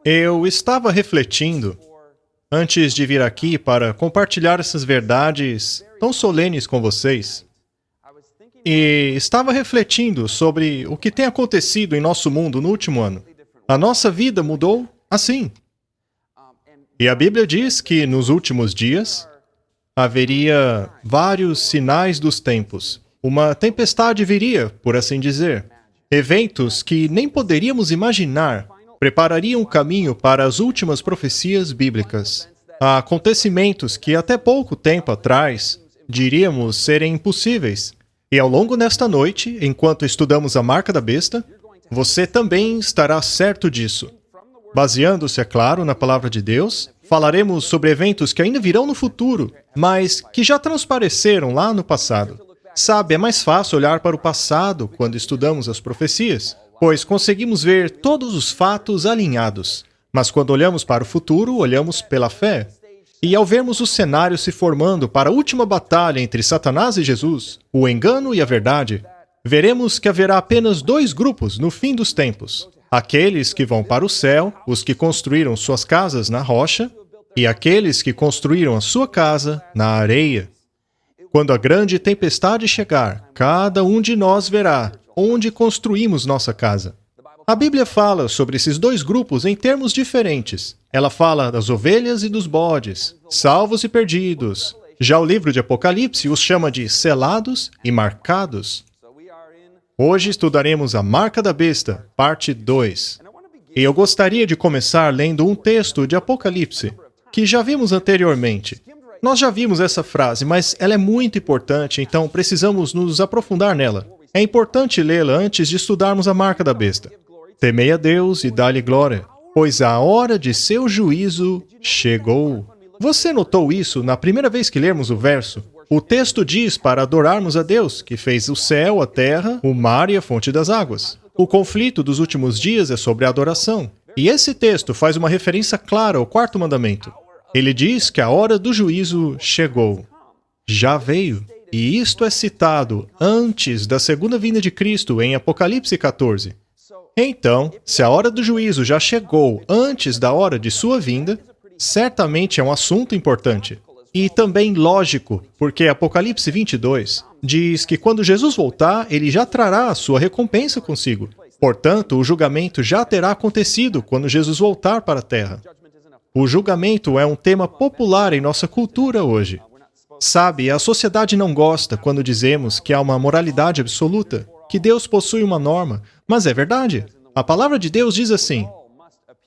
Eu estava refletindo, antes de vir aqui para compartilhar essas verdades tão solenes com vocês, e estava refletindo sobre o que tem acontecido em nosso mundo no último ano. A nossa vida mudou assim. E a Bíblia diz que nos últimos dias haveria vários sinais dos tempos. Uma tempestade viria, por assim dizer. Eventos que nem poderíamos imaginar preparariam o caminho para as últimas profecias bíblicas. Há acontecimentos que até pouco tempo atrás diríamos serem impossíveis. E ao longo desta noite, enquanto estudamos a marca da besta, você também estará certo disso. Baseando-se, é claro, na palavra de Deus, falaremos sobre eventos que ainda virão no futuro, mas que já transpareceram lá no passado. Sabe, é mais fácil olhar para o passado quando estudamos as profecias, pois conseguimos ver todos os fatos alinhados. Mas quando olhamos para o futuro, olhamos pela fé. E ao vermos o cenário se formando para a última batalha entre Satanás e Jesus, o engano e a verdade, veremos que haverá apenas dois grupos no fim dos tempos. Aqueles que vão para o céu, os que construíram suas casas na rocha, e aqueles que construíram a sua casa na areia. Quando a grande tempestade chegar, cada um de nós verá onde construímos nossa casa. A Bíblia fala sobre esses dois grupos em termos diferentes. Ela fala das ovelhas e dos bodes, salvos e perdidos. Já o livro de Apocalipse os chama de selados e marcados. Hoje estudaremos a marca da besta, parte 2. E eu gostaria de começar lendo um texto de Apocalipse, que já vimos anteriormente. Nós já vimos essa frase, mas ela é muito importante, então precisamos nos aprofundar nela. É importante lê-la antes de estudarmos a marca da besta. Temei a Deus e dá-lhe glória, pois a hora de seu juízo chegou. Você notou isso na primeira vez que lermos o verso? O texto diz para adorarmos a Deus, que fez o céu, a terra, o mar e a fonte das águas. O conflito dos últimos dias é sobre a adoração. E esse texto faz uma referência clara ao quarto mandamento. Ele diz que a hora do juízo chegou. Já veio. E isto é citado antes da segunda vinda de Cristo em Apocalipse 14. Então, se a hora do juízo já chegou antes da hora de sua vinda, certamente é um assunto importante. E também lógico, porque Apocalipse 22 diz que quando Jesus voltar, ele já trará a sua recompensa consigo. Portanto, o julgamento já terá acontecido quando Jesus voltar para a terra. O julgamento é um tema popular em nossa cultura hoje. Sabe, a sociedade não gosta quando dizemos que há uma moralidade absoluta, que Deus possui uma norma, mas é verdade. A palavra de Deus diz assim: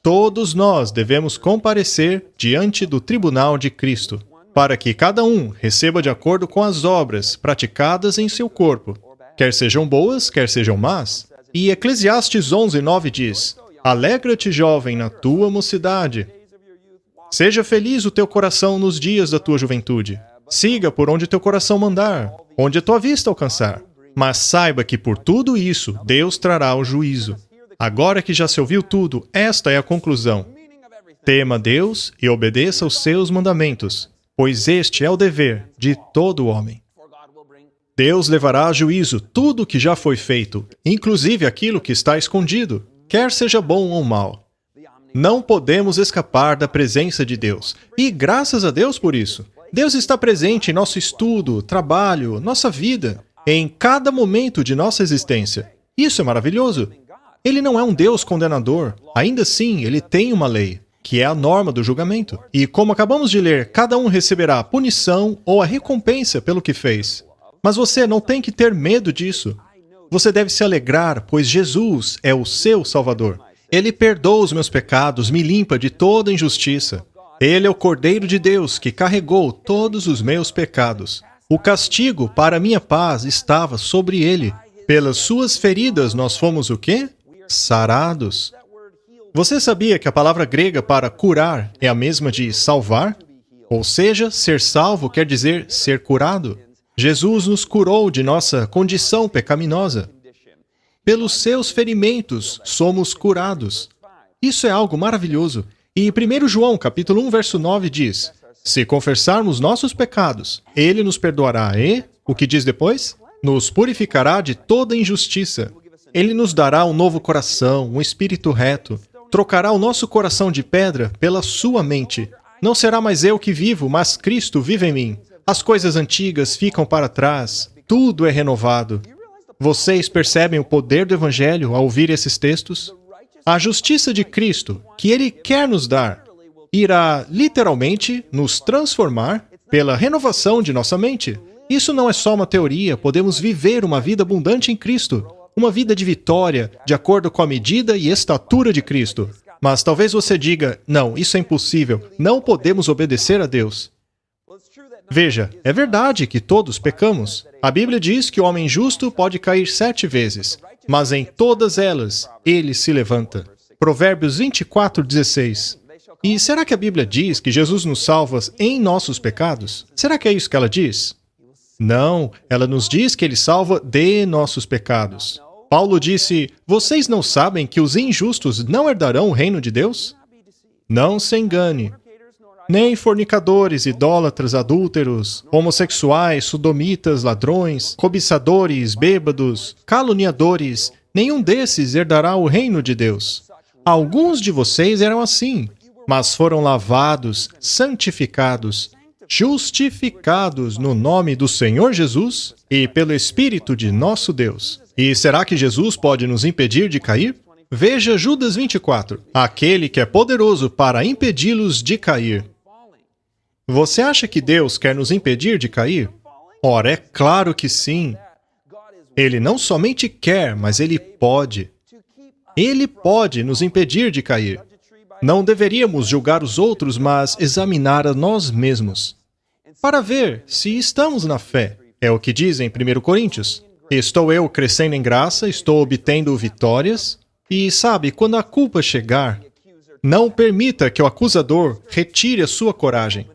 todos nós devemos comparecer diante do tribunal de Cristo, para que cada um receba de acordo com as obras praticadas em seu corpo, quer sejam boas, quer sejam más. E Eclesiastes 11:9 diz: alegra-te, jovem, na tua mocidade. Seja feliz o teu coração nos dias da tua juventude. Siga por onde teu coração mandar, onde a tua vista alcançar. Mas saiba que por tudo isso, Deus trará o juízo. Agora que já se ouviu tudo, esta é a conclusão. Tema Deus e obedeça aos seus mandamentos, pois este é o dever de todo homem. Deus levará a juízo tudo o que já foi feito, inclusive aquilo que está escondido, quer seja bom ou mal. Não podemos escapar da presença de Deus. E graças a Deus por isso. Deus está presente em nosso estudo, trabalho, nossa vida, em cada momento de nossa existência. Isso é maravilhoso. Ele não é um Deus condenador. Ainda assim, ele tem uma lei, que é a norma do julgamento. E como acabamos de ler, cada um receberá a punição ou a recompensa pelo que fez. Mas você não tem que ter medo disso. Você deve se alegrar, pois Jesus é o seu Salvador. Ele perdoa os meus pecados, me limpa de toda injustiça. Ele é o Cordeiro de Deus que carregou todos os meus pecados. O castigo para a minha paz estava sobre ele. Pelas suas feridas nós fomos o quê? Sarados. Você sabia que a palavra grega para curar é a mesma de salvar? Ou seja, ser salvo quer dizer ser curado. Jesus nos curou de nossa condição pecaminosa. Pelos seus ferimentos somos curados. Isso é algo maravilhoso. E 1 João, capítulo 1, verso 9 diz: se confessarmos nossos pecados, ele nos perdoará e, o que diz depois? Nos purificará de toda injustiça. Ele nos dará um novo coração, um espírito reto. trocará o nosso coração de pedra pela sua mente. Não será mais eu que vivo, mas Cristo vive em mim. As coisas antigas ficam para trás, tudo é renovado. Vocês percebem o poder do Evangelho ao ouvir esses textos? A justiça de Cristo, que Ele quer nos dar, irá literalmente nos transformar pela renovação de nossa mente. Isso não é só uma teoria, podemos viver uma vida abundante em Cristo, uma vida de vitória, de acordo com a medida e estatura de Cristo. Mas talvez você diga, não, isso é impossível, não podemos obedecer a Deus. Veja, é verdade que todos pecamos. A Bíblia diz que o homem justo pode cair 7 vezes, mas em todas elas, ele se levanta. Provérbios 24:16. E será que a Bíblia diz que Jesus nos salva em nossos pecados? Será que é isso que ela diz? Não, ela nos diz que Ele salva de nossos pecados. Paulo disse, vocês não sabem que os injustos não herdarão o reino de Deus? Não se engane. Nem fornicadores, idólatras, adúlteros, homossexuais, sodomitas, ladrões, cobiçadores, bêbados, caluniadores, nenhum desses herdará o reino de Deus. Alguns de vocês eram assim, mas foram lavados, santificados, justificados no nome do Senhor Jesus e pelo Espírito de nosso Deus. E será que Jesus pode nos impedir de cair? Veja Judas 24, aquele que é poderoso para impedi-los de cair. Você acha que Deus quer nos impedir de cair? Ora, é claro que sim. Ele não somente quer, mas Ele pode. Ele pode nos impedir de cair. Não deveríamos julgar os outros, mas examinar a nós mesmos, para ver se estamos na fé. É o que diz em 1 Coríntios. Estou eu crescendo em graça, estou obtendo vitórias, e sabe, quando a culpa chegar, não permita que o acusador retire a sua coragem.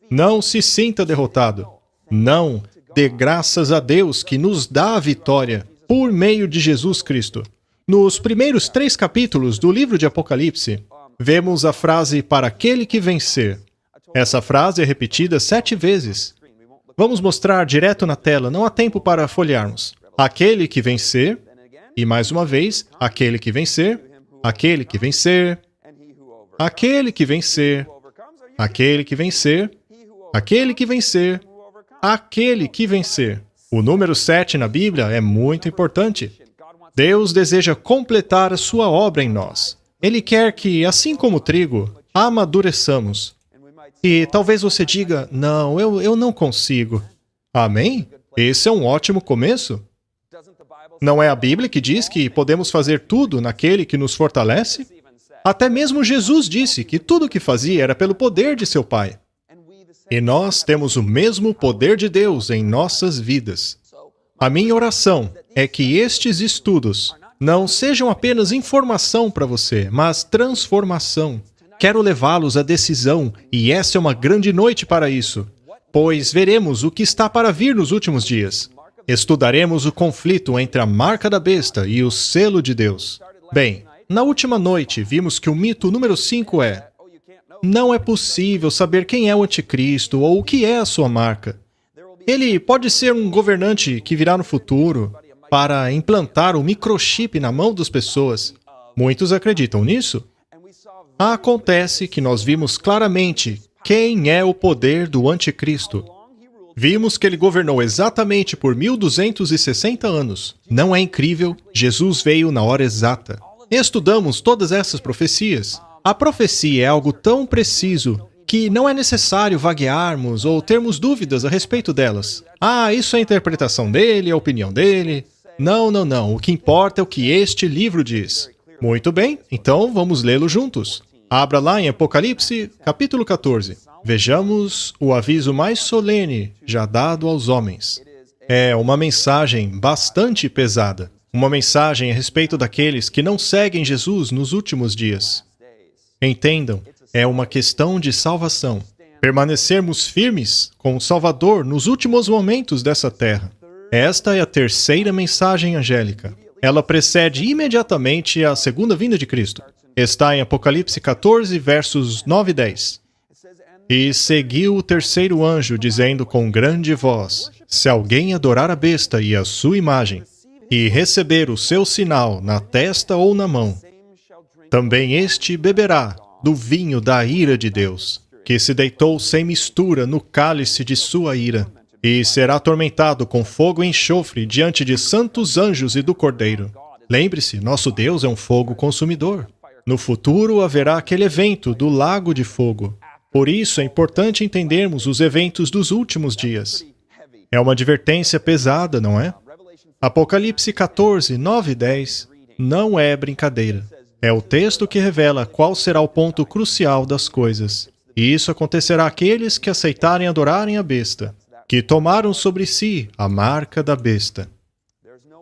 Não se sinta derrotado. Não, dê graças a Deus que nos dá a vitória por meio de Jesus Cristo. Nos primeiros 3 capítulos do livro de Apocalipse, vemos a frase para aquele que vencer. Essa frase é repetida 7 vezes. Vamos mostrar direto na tela, não há tempo para folhearmos. Aquele que vencer, e mais uma vez, aquele que vencer, aquele que vencer, aquele que vencer, aquele que vencer, aquele que vencer, aquele que vencer. O número 7 na Bíblia é muito importante. Deus deseja completar a sua obra em nós. Ele quer que, assim como o trigo, amadureçamos. E talvez você diga, não, eu não consigo. Amém? Esse é um ótimo começo. Não é a Bíblia que diz que podemos fazer tudo naquele que nos fortalece? Até mesmo Jesus disse que tudo o que fazia era pelo poder de seu Pai. E nós temos o mesmo poder de Deus em nossas vidas. A minha oração é que estes estudos não sejam apenas informação para você, mas transformação. Quero levá-los à decisão, e essa é uma grande noite para isso, pois veremos o que está para vir nos últimos dias. Estudaremos o conflito entre a marca da besta e o selo de Deus. Bem, na última noite vimos que o mito número 5 é: não é possível saber quem é o anticristo ou o que é a sua marca. Ele pode ser um governante que virá no futuro para implantar o microchip na mão das pessoas. Muitos acreditam nisso. Acontece que nós vimos claramente quem é o poder do anticristo. Vimos que ele governou exatamente por 1260 anos. Não é incrível? Jesus veio na hora exata. Estudamos todas essas profecias. A profecia é algo tão preciso que não é necessário vaguearmos ou termos dúvidas a respeito delas. Ah, isso é a interpretação dele, a opinião dele. Não. O que importa é o que este livro diz. Muito bem, então vamos lê-lo juntos. Abra lá em Apocalipse, capítulo 14. Vejamos o aviso mais solene já dado aos homens. É uma mensagem bastante pesada. Uma mensagem a respeito daqueles que não seguem Jesus nos últimos dias. Entendam, é uma questão de salvação. Permanecermos firmes com o Salvador nos últimos momentos dessa terra. Esta é a terceira mensagem angélica. Ela precede imediatamente a segunda vinda de Cristo. Está em Apocalipse 14, versos 9 e 10. E seguiu o terceiro anjo, dizendo com grande voz: se alguém adorar a besta e a sua imagem, e receber o seu sinal na testa ou na mão, também este beberá do vinho da ira de Deus, que se deitou sem mistura no cálice de sua ira, e será atormentado com fogo e enxofre diante de santos anjos e do Cordeiro. Lembre-se, nosso Deus é um fogo consumidor. No futuro haverá aquele evento do lago de fogo. Por isso é importante entendermos os eventos dos últimos dias. É uma advertência pesada, não é? Apocalipse 14, 9 e 10 não é brincadeira. É o texto que revela qual será o ponto crucial das coisas. E isso acontecerá àqueles que aceitarem adorarem a besta, que tomaram sobre si a marca da besta.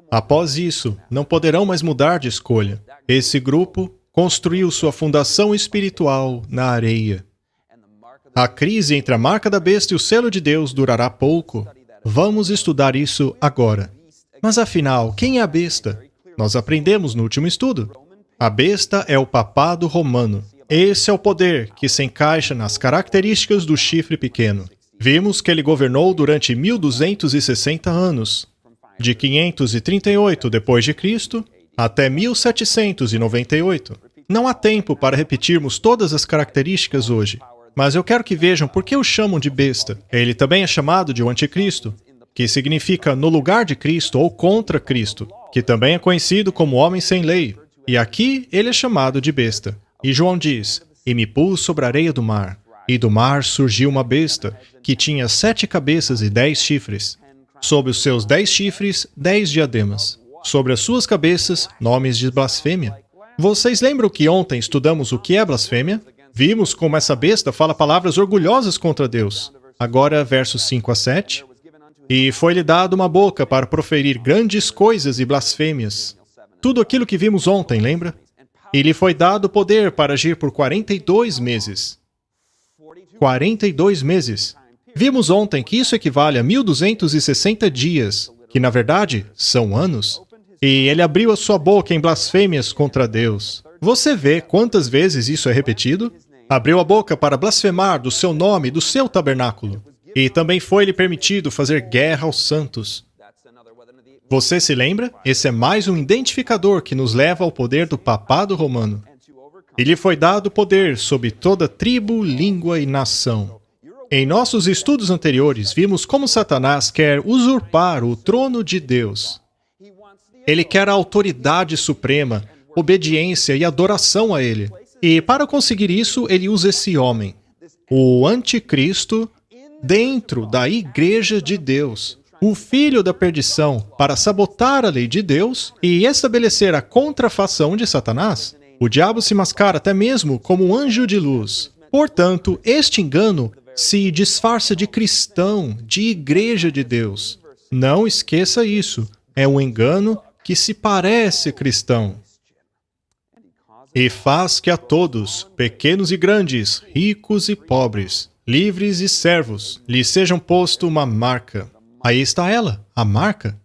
Após isso, não poderão mais mudar de escolha. Esse grupo construiu sua fundação espiritual na areia. A crise entre a marca da besta e o selo de Deus durará pouco. Vamos estudar isso agora. Mas afinal, quem é a besta? Nós aprendemos no último estudo. A besta é o papado romano. Esse é o poder que se encaixa nas características do chifre pequeno. Vimos que ele governou durante 1260 anos, de 538 d.C. até 1798. Não há tempo para repetirmos todas as características hoje, mas eu quero que vejam por que o chamam de besta. Ele também é chamado de o anticristo, que significa no lugar de Cristo ou contra Cristo, que também é conhecido como homem sem lei. E aqui ele é chamado de besta. E João diz, e me pus sobre a areia do mar, e do mar surgiu uma besta, que tinha 7 cabeças e 10 chifres. Sobre os seus 10 chifres, 10 diademas. Sobre as suas cabeças, nomes de blasfêmia. Vocês lembram que ontem estudamos o que é blasfêmia? Vimos como essa besta fala palavras orgulhosas contra Deus. Agora, versos 5 a 7. E foi-lhe dado uma boca para proferir grandes coisas e blasfêmias. Tudo aquilo que vimos ontem, lembra? E lhe foi dado poder para agir por 42 meses. 42 meses. Vimos ontem que isso equivale a 1260 dias, que na verdade são anos. E ele abriu a sua boca em blasfêmias contra Deus. Você vê quantas vezes isso é repetido? Abriu a boca para blasfemar do seu nome e do seu tabernáculo. E também foi-lhe permitido fazer guerra aos santos. Você se lembra? Esse é mais um identificador que nos leva ao poder do papado romano. E lhe foi dado poder sobre toda tribo, língua e nação. Em nossos estudos anteriores, vimos como Satanás quer usurpar o trono de Deus. Ele quer a autoridade suprema, obediência e adoração a ele. E para conseguir isso, ele usa esse homem, o anticristo, dentro da igreja de Deus, o filho da perdição, para sabotar a lei de Deus e estabelecer a contrafação de Satanás. O diabo se mascara até mesmo como um anjo de luz. Portanto, este engano se disfarça de cristão, de igreja de Deus. Não esqueça isso. É um engano que se parece cristão. E faz que a todos, pequenos e grandes, ricos e pobres, livres e servos, lhe sejam posto uma marca. Aí está ela, a marca,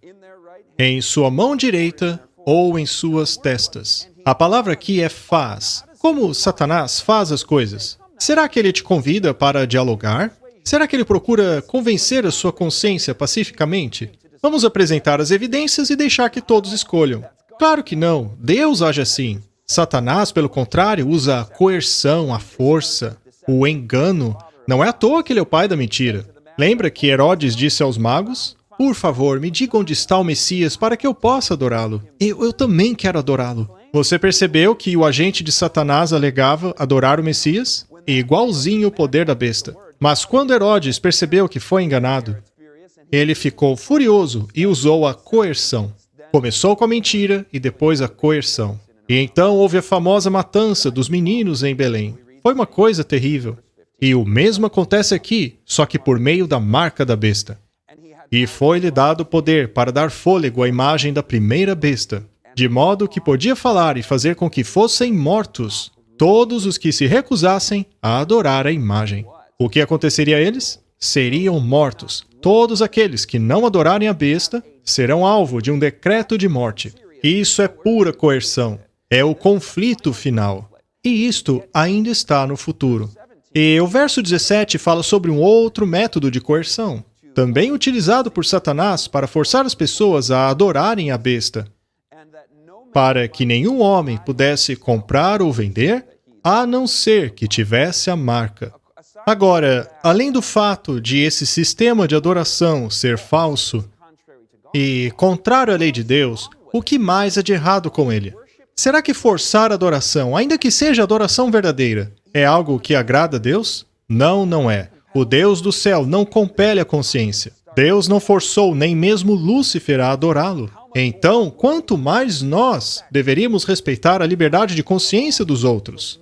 em sua mão direita ou em suas testas. A palavra aqui é faz. Como Satanás faz as coisas? Será que ele te convida para dialogar? Será que ele procura convencer a sua consciência pacificamente? Vamos apresentar as evidências e deixar que todos escolham. Claro que não. Deus age assim. Satanás, pelo contrário, usa a coerção, a força, o engano. Não é à toa que ele é o pai da mentira. Lembra que Herodes disse aos magos? Por favor, me diga onde está o Messias para que eu possa adorá-lo. Eu também quero adorá-lo. Você percebeu que o agente de Satanás alegava adorar o Messias? Igualzinho o poder da besta. Mas quando Herodes percebeu que foi enganado, ele ficou furioso e usou a coerção. Começou com a mentira e depois a coerção. E então houve a famosa matança dos meninos em Belém. Foi uma coisa terrível. E o mesmo acontece aqui, só que por meio da marca da besta. E foi-lhe dado poder para dar fôlego à imagem da primeira besta, de modo que podia falar e fazer com que fossem mortos todos os que se recusassem a adorar a imagem. O que aconteceria a eles? Seriam mortos. Todos aqueles que não adorarem a besta serão alvo de um decreto de morte. Isso é pura coerção. É o conflito final. E isto ainda está no futuro. E o verso 17 fala sobre um outro método de coerção, também utilizado por Satanás para forçar as pessoas a adorarem a besta. para que nenhum homem pudesse comprar ou vender, a não ser que tivesse a marca. Agora, além do fato de esse sistema de adoração ser falso e contrário à lei de Deus, o que mais é de errado com ele? Será que forçar a adoração, ainda que seja adoração verdadeira, é algo que agrada a Deus? Não, não é. O Deus do céu não compele a consciência. Deus não forçou nem mesmo Lúcifer a adorá-lo. Então, quanto mais nós deveríamos respeitar a liberdade de consciência dos outros.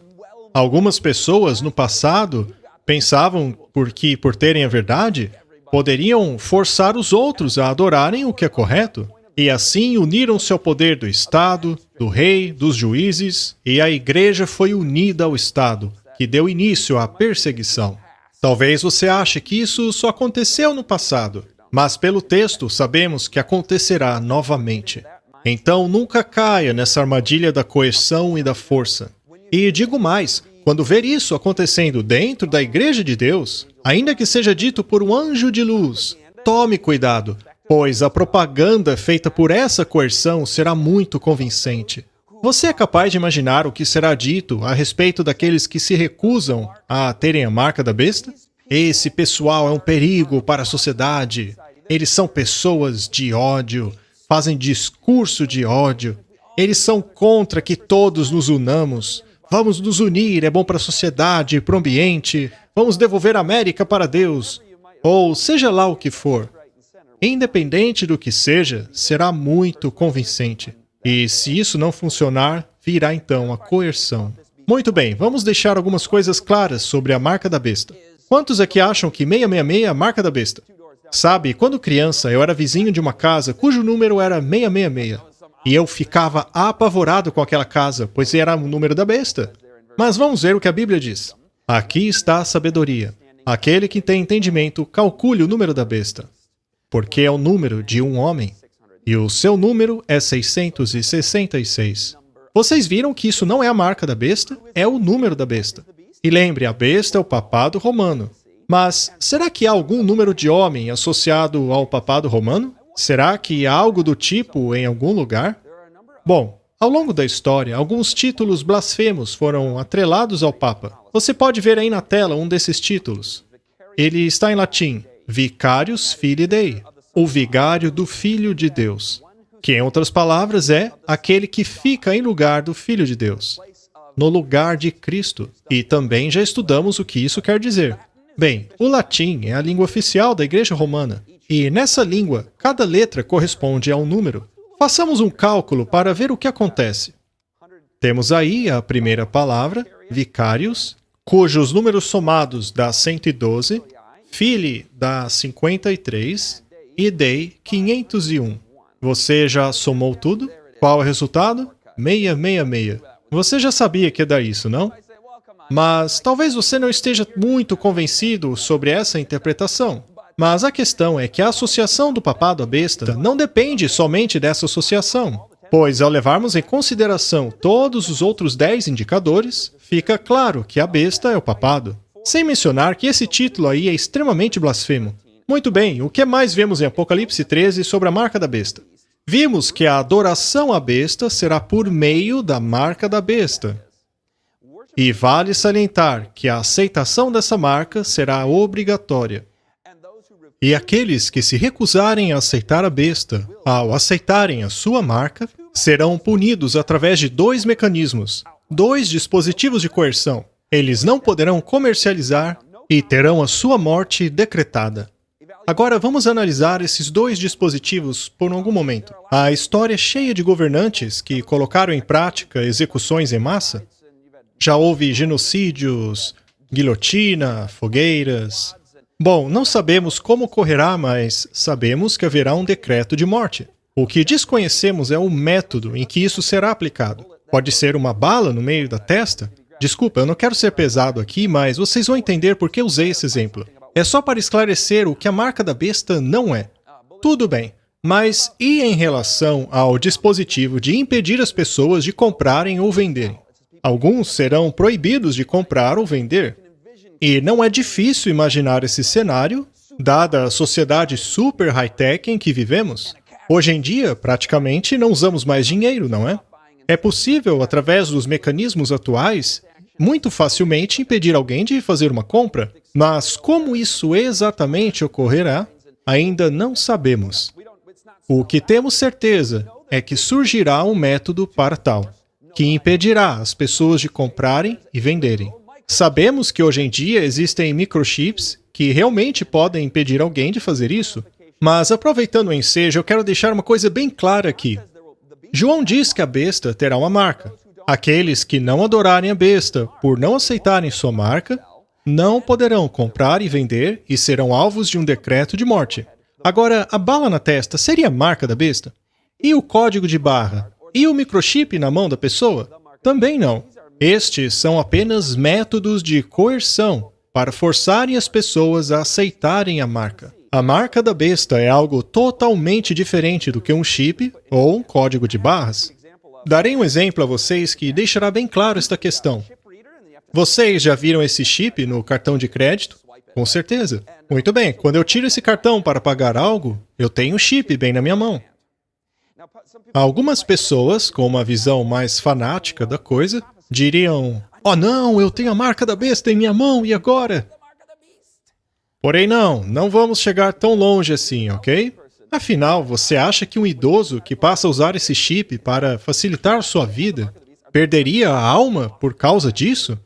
Algumas pessoas no passado pensavam que, por terem a verdade, poderiam forçar os outros a adorarem o que é correto. E assim uniram-se ao poder do Estado, do rei, dos juízes, e a igreja foi unida ao Estado, que deu início à perseguição. Talvez você ache que isso só aconteceu no passado, mas pelo texto sabemos que acontecerá novamente. Então nunca caia nessa armadilha da coerção e da força. E digo mais, quando ver isso acontecendo dentro da igreja de Deus, ainda que seja dito por um anjo de luz, tome cuidado, pois a propaganda feita por essa coerção será muito convincente. Você é capaz de imaginar o que será dito a respeito daqueles que se recusam a terem a marca da besta? Esse pessoal é um perigo para a sociedade. Eles são pessoas de ódio, fazem discurso de ódio. Eles são contra que todos nos unamos. Vamos nos unir, é bom para a sociedade, para o ambiente. Vamos devolver a América para Deus. Ou seja lá o que for. Independente do que seja, será muito convincente. E se isso não funcionar, virá então a coerção. Muito bem, vamos deixar algumas coisas claras sobre a marca da besta. Quantos aqui acham que 666 é a marca da besta? Sabe, quando criança, eu era vizinho de uma casa cujo número era 666. E eu ficava apavorado com aquela casa, pois era o número da besta. Mas vamos ver o que a Bíblia diz. Aqui está a sabedoria. Aquele que tem entendimento, calcule o número da besta. Porque é o número de um homem, e o seu número é 666. Vocês viram que isso não é a marca da besta, é o número da besta. E lembre, a besta é o papado romano. Mas será que há algum número de homem associado ao papado romano? Será que há algo do tipo em algum lugar? Bom, ao longo da história, alguns títulos blasfemos foram atrelados ao Papa. Você pode ver aí na tela um desses títulos. Ele está em latim. Vicarius Filii Dei, o vigário do Filho de Deus, que em outras palavras é aquele que fica em lugar do Filho de Deus, no lugar de Cristo. E também já estudamos o que isso quer dizer. Bem, o latim é a língua oficial da Igreja Romana, e nessa língua, cada letra corresponde a um número. Façamos um cálculo para ver o que acontece. Temos aí a primeira palavra, vicarius, cujos números somados dá 112, Filii dá 53 e Dei 501. Você já somou tudo? Qual é o resultado? 666. Você já sabia que ia dar isso, não? Mas talvez você não esteja muito convencido sobre essa interpretação. Mas a questão é que a associação do papado à besta não depende somente dessa associação. Pois ao levarmos em consideração todos os outros 10 indicadores, fica claro que a besta é o papado. Sem mencionar que esse título aí é extremamente blasfemo. Muito bem, o que mais vemos em Apocalipse 13 sobre a marca da besta? Vimos que a adoração à besta será por meio da marca da besta. E vale salientar que a aceitação dessa marca será obrigatória. E aqueles que se recusarem a aceitar a besta, ao aceitarem a sua marca, serão punidos através de 2 mecanismos, 2 dispositivos de coerção. Eles não poderão comercializar e terão a sua morte decretada. Agora vamos analisar esses 2 dispositivos por algum momento. A história é cheia de governantes que colocaram em prática execuções em massa. Já houve genocídios, guilhotina, fogueiras. Bom, não sabemos como ocorrerá, mas sabemos que haverá um decreto de morte. O que desconhecemos é o método em que isso será aplicado. Pode ser uma bala no meio da testa? Desculpa, eu não quero ser pesado aqui, mas vocês vão entender por que usei esse exemplo. É só para esclarecer o que a marca da besta não é. Tudo bem, mas e em relação ao dispositivo de impedir as pessoas de comprarem ou venderem? Alguns serão proibidos de comprar ou vender. E não é difícil imaginar esse cenário, dada a sociedade super high-tech em que vivemos. Hoje em dia, praticamente não usamos mais dinheiro, não é? É possível, através dos mecanismos atuais, muito facilmente impedir alguém de fazer uma compra. Mas como isso exatamente ocorrerá, ainda não sabemos. O que temos certeza é que surgirá um método para tal, que impedirá as pessoas de comprarem e venderem. Sabemos que hoje em dia existem microchips que realmente podem impedir alguém de fazer isso. Mas aproveitando o ensejo, eu quero deixar uma coisa bem clara aqui. João diz que a besta terá uma marca. Aqueles que não adorarem a besta por não aceitarem sua marca, não poderão comprar e vender e serão alvos de um decreto de morte. Agora, a bala na testa seria a marca da besta? E o código de barra? E o microchip na mão da pessoa? Também não. Estes são apenas métodos de coerção para forçarem as pessoas a aceitarem a marca. A marca da besta é algo totalmente diferente do que um chip ou um código de barras. Darei um exemplo a vocês que deixará bem claro esta questão. Vocês já viram esse chip no cartão de crédito? Com certeza. Muito bem, quando eu tiro esse cartão para pagar algo, eu tenho o chip bem na minha mão. Algumas pessoas, com uma visão mais fanática da coisa, diriam: "Oh não, eu tenho a marca da besta em minha mão, e agora?" Porém não vamos chegar tão longe assim, ok? Afinal, você acha que um idoso que passa a usar esse chip para facilitar sua vida perderia a alma por causa disso?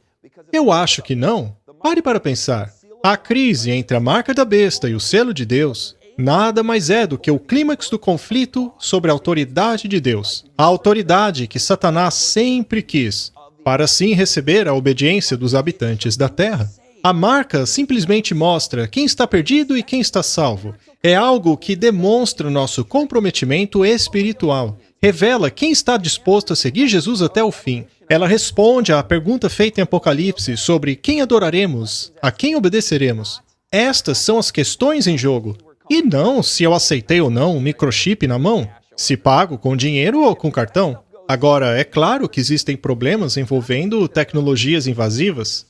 Eu acho que não. Pare para pensar. A crise entre a marca da besta e o selo de Deus nada mais é do que o clímax do conflito sobre a autoridade de Deus. A autoridade que Satanás sempre quis, para assim receber a obediência dos habitantes da terra. A marca simplesmente mostra quem está perdido e quem está salvo. É algo que demonstra nosso comprometimento espiritual. Revela quem está disposto a seguir Jesus até o fim. Ela responde à pergunta feita em Apocalipse sobre quem adoraremos, a quem obedeceremos. Estas são as questões em jogo. E não se eu aceitei ou não um microchip na mão, se pago com dinheiro ou com cartão. Agora, é claro que existem problemas envolvendo tecnologias invasivas.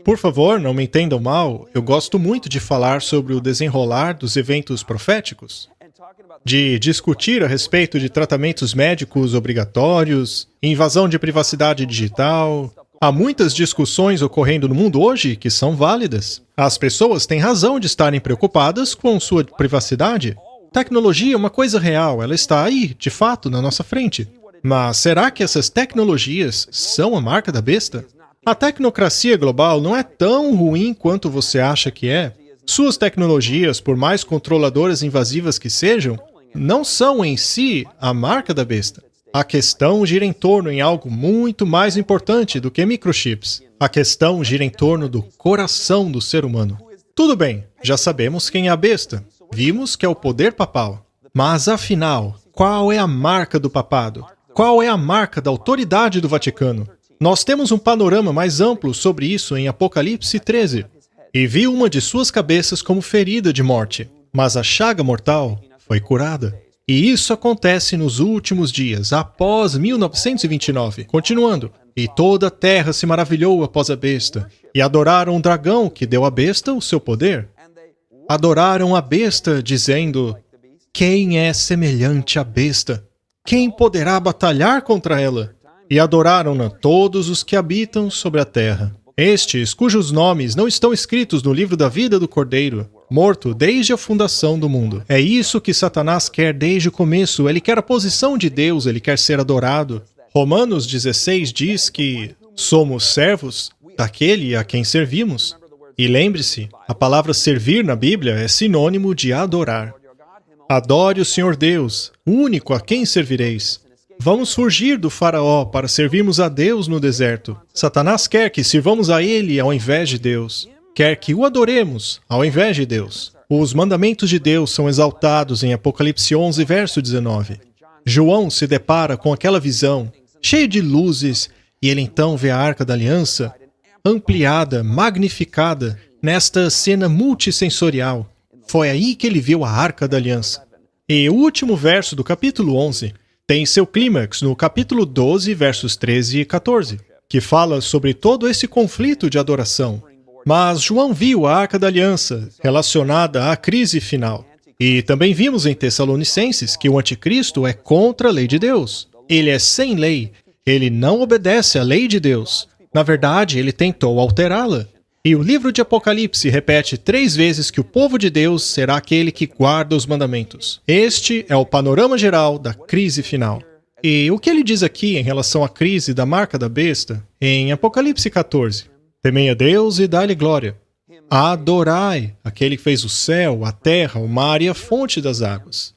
Por favor, não me entendam mal, eu gosto muito de falar sobre o desenrolar dos eventos proféticos, de discutir a respeito de tratamentos médicos obrigatórios, invasão de privacidade digital. Há muitas discussões ocorrendo no mundo hoje que são válidas. As pessoas têm razão de estarem preocupadas com sua privacidade. Tecnologia é uma coisa real, ela está aí, de fato, na nossa frente. Mas será que essas tecnologias são a marca da besta? A tecnocracia global não é tão ruim quanto você acha que é. Suas tecnologias, por mais controladoras e invasivas que sejam, não são em si a marca da besta. A questão gira em torno de algo muito mais importante do que microchips. A questão gira em torno do coração do ser humano. Tudo bem, já sabemos quem é a besta. Vimos que é o poder papal. Mas afinal, qual é a marca do papado? Qual é a marca da autoridade do Vaticano? Nós temos um panorama mais amplo sobre isso em Apocalipse 13. E viu uma de suas cabeças como ferida de morte, mas a chaga mortal foi curada. E isso acontece nos últimos dias, após 1929. Continuando. E toda a terra se maravilhou após a besta, e adoraram o dragão que deu à besta o seu poder. Adoraram a besta, dizendo: quem é semelhante à besta? Quem poderá batalhar contra ela? E adoraram-na todos os que habitam sobre a terra. Estes, cujos nomes não estão escritos no livro da vida do Cordeiro, morto desde a fundação do mundo. É isso que Satanás quer desde o começo. Ele quer a posição de Deus, ele quer ser adorado. Romanos 16 diz que somos servos daquele a quem servimos. E lembre-se, a palavra servir na Bíblia é sinônimo de adorar. Adore o Senhor Deus, o único a quem servireis. Vamos fugir do faraó para servirmos a Deus no deserto. Satanás quer que sirvamos a ele ao invés de Deus. Quer que o adoremos ao invés de Deus. Os mandamentos de Deus são exaltados em Apocalipse 11, verso 19. João se depara com aquela visão, cheia de luzes, e ele então vê a Arca da Aliança, ampliada, magnificada, nesta cena multissensorial. Foi aí que ele viu a Arca da Aliança. E o último verso do capítulo 11 tem seu clímax no capítulo 12, versos 13 e 14, que fala sobre todo esse conflito de adoração. Mas João viu a Arca da Aliança relacionada à crise final. E também vimos em Tessalonicenses que o anticristo é contra a lei de Deus. Ele é sem lei. Ele não obedece à lei de Deus. Na verdade, ele tentou alterá-la. E o livro de Apocalipse repete 3 vezes que o povo de Deus será aquele que guarda os mandamentos. Este é o panorama geral da crise final. E o que ele diz aqui em relação à crise da marca da besta? Em Apocalipse 14. Temei a Deus e dai-lhe glória. Adorai aquele que fez o céu, a terra, o mar e a fonte das águas.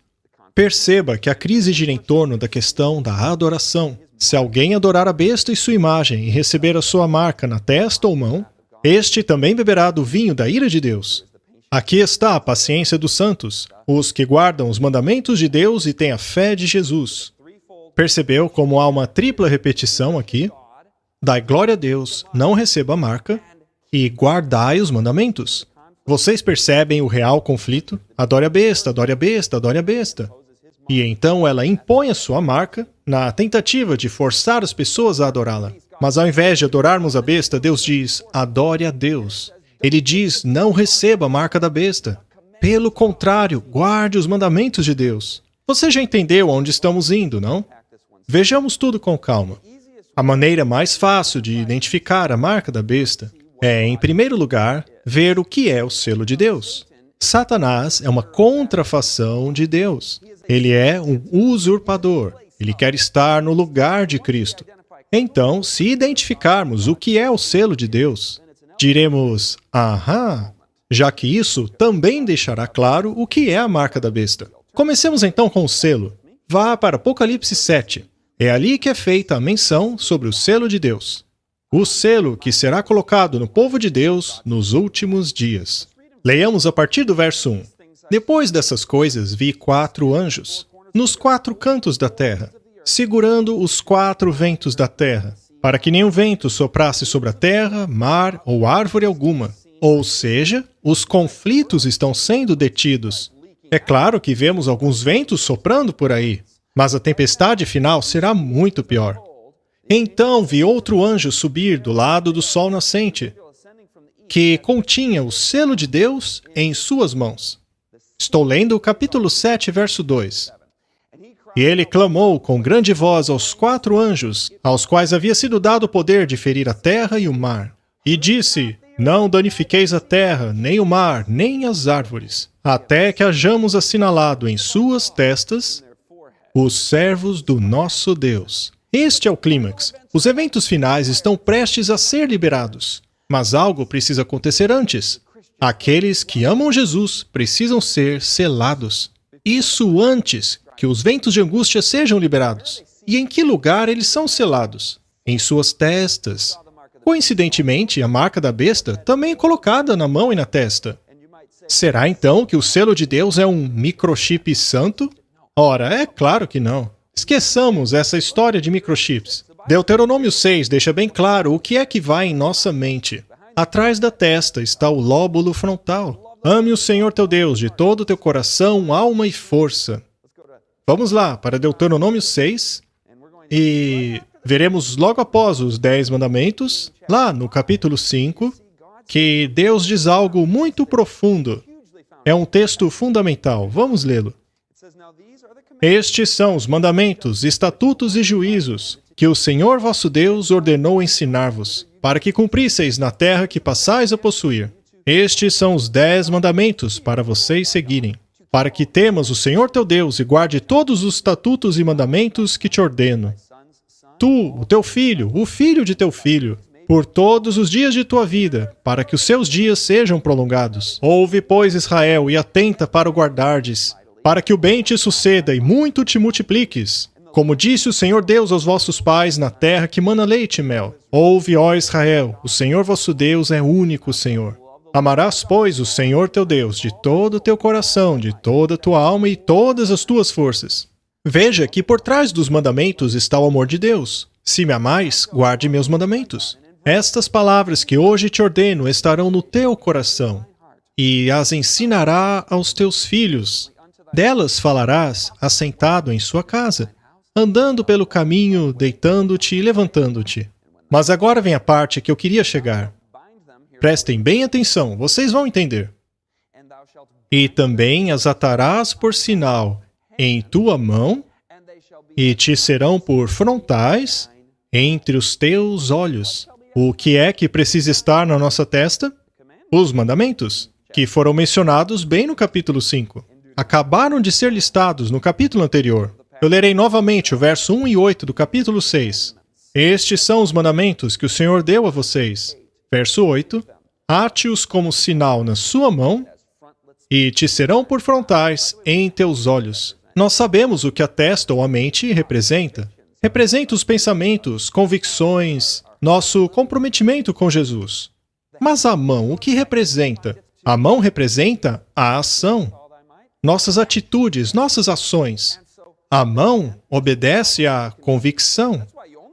Perceba que a crise gira em torno da questão da adoração. Se alguém adorar a besta e sua imagem e receber a sua marca na testa ou mão, este também beberá do vinho da ira de Deus. Aqui está a paciência dos santos, os que guardam os mandamentos de Deus e têm a fé de Jesus. Percebeu como há uma tripla repetição aqui? Dai glória a Deus, não receba a marca, e guardai os mandamentos. Vocês percebem o real conflito? Adore a besta, adore a besta, adore a besta. E então ela impõe a sua marca na tentativa de forçar as pessoas a adorá-la. Mas ao invés de adorarmos a besta, Deus diz, adore a Deus. Ele diz, não receba a marca da besta. Pelo contrário, guarde os mandamentos de Deus. Você já entendeu onde estamos indo, não? Vejamos tudo com calma. A maneira mais fácil de identificar a marca da besta é, em primeiro lugar, ver o que é o selo de Deus. Satanás é uma contrafação de Deus. Ele é um usurpador. Ele quer estar no lugar de Cristo. Então, se identificarmos o que é o selo de Deus, diremos, aham, já que isso também deixará claro o que é a marca da besta. Comecemos então com o selo. Vá para Apocalipse 7. É ali que é feita a menção sobre o selo de Deus. O selo que será colocado no povo de Deus nos últimos dias. Leiamos a partir do verso 1. Depois dessas coisas, vi 4 anjos, nos 4 cantos da terra, segurando os 4 ventos da terra, para que nenhum vento soprasse sobre a terra, mar ou árvore alguma. Ou seja, os conflitos estão sendo detidos. É claro que vemos alguns ventos soprando por aí, mas a tempestade final será muito pior. Então vi outro anjo subir do lado do sol nascente, que continha o selo de Deus em suas mãos. Estou lendo o capítulo 7, verso 2. E ele clamou com grande voz aos 4 anjos, aos quais havia sido dado o poder de ferir a terra e o mar. E disse, não danifiqueis a terra, nem o mar, nem as árvores, até que hajamos assinalado em suas testas os servos do nosso Deus. Este é o clímax. Os eventos finais estão prestes a ser liberados. Mas algo precisa acontecer antes. Aqueles que amam Jesus precisam ser selados. Isso antes que os ventos de angústia sejam liberados. E em que lugar eles são selados? Em suas testas. Coincidentemente, a marca da besta também é colocada na mão e na testa. Será então que o selo de Deus é um microchip santo? Ora, é claro que não. Esqueçamos essa história de microchips. Deuteronômio 6 deixa bem claro o que é que vai em nossa mente. Atrás da testa está o lóbulo frontal. Ame o Senhor teu Deus de todo o teu coração, alma e força. Vamos lá para Deuteronômio 6 e veremos logo após os 10 mandamentos, lá no capítulo 5, que Deus diz algo muito profundo. É um texto fundamental. Vamos lê-lo. Estes são os mandamentos, estatutos e juízos que o Senhor vosso Deus ordenou ensinar-vos, para que cumprisseis na terra que passais a possuir. Estes são os 10 mandamentos para vocês seguirem, para que temas o Senhor teu Deus e guarde todos os estatutos e mandamentos que te ordeno. Tu, o teu filho, o filho de teu filho, por todos os dias de tua vida, para que os seus dias sejam prolongados. Ouve, pois, Israel, e atenta para o guardardes, para que o bem te suceda e muito te multipliques. Como disse o Senhor Deus aos vossos pais na terra que mana leite e mel. Ouve, ó Israel, o Senhor vosso Deus é único Senhor. Amarás, pois, o Senhor teu Deus de todo o teu coração, de toda a tua alma e todas as tuas forças. Veja que por trás dos mandamentos está o amor de Deus. Se me amais, guarde meus mandamentos. Estas palavras que hoje te ordeno estarão no teu coração, e as ensinará aos teus filhos. Delas falarás assentado em sua casa, andando pelo caminho, deitando-te e levantando-te. Mas agora vem a parte que eu queria chegar. Prestem bem atenção, vocês vão entender. E também as atarás por sinal em tua mão, e te serão por frontais entre os teus olhos. O que é que precisa estar na nossa testa? Os mandamentos, que foram mencionados bem no capítulo 5. Acabaram de ser listados no capítulo anterior. Eu lerei novamente o verso 1 e 8 do capítulo 6. Estes são os mandamentos que o Senhor deu a vocês. Verso 8. Ate-os como sinal na sua mão e te serão por frontais em teus olhos. Nós sabemos o que a testa ou a mente representa. Representa os pensamentos, convicções, nosso comprometimento com Jesus. Mas a mão, o que representa? A mão representa a ação. Nossas atitudes, nossas ações. A mão obedece à convicção.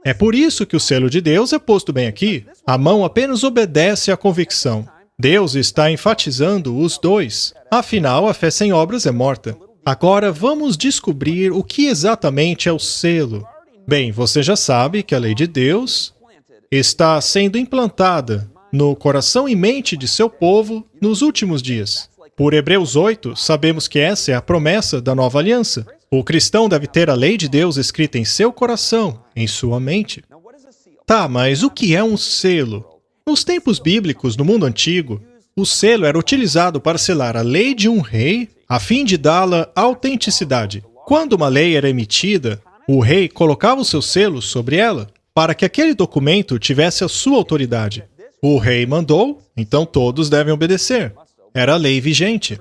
É por isso que o selo de Deus é posto bem aqui. A mão apenas obedece à convicção. Deus está enfatizando os dois. Afinal, a fé sem obras é morta. Agora vamos descobrir o que exatamente é o selo. Bem, você já sabe que a lei de Deus está sendo implantada no coração e mente de seu povo nos últimos dias. Por Hebreus 8, sabemos que essa é a promessa da nova aliança. O cristão deve ter a lei de Deus escrita em seu coração, em sua mente. Tá, mas o que é um selo? Nos tempos bíblicos, no mundo antigo, o selo era utilizado para selar a lei de um rei, a fim de dá-la autenticidade. Quando uma lei era emitida, o rei colocava o seu selo sobre ela, para que aquele documento tivesse a sua autoridade. O rei mandou, então todos devem obedecer. Era a lei vigente.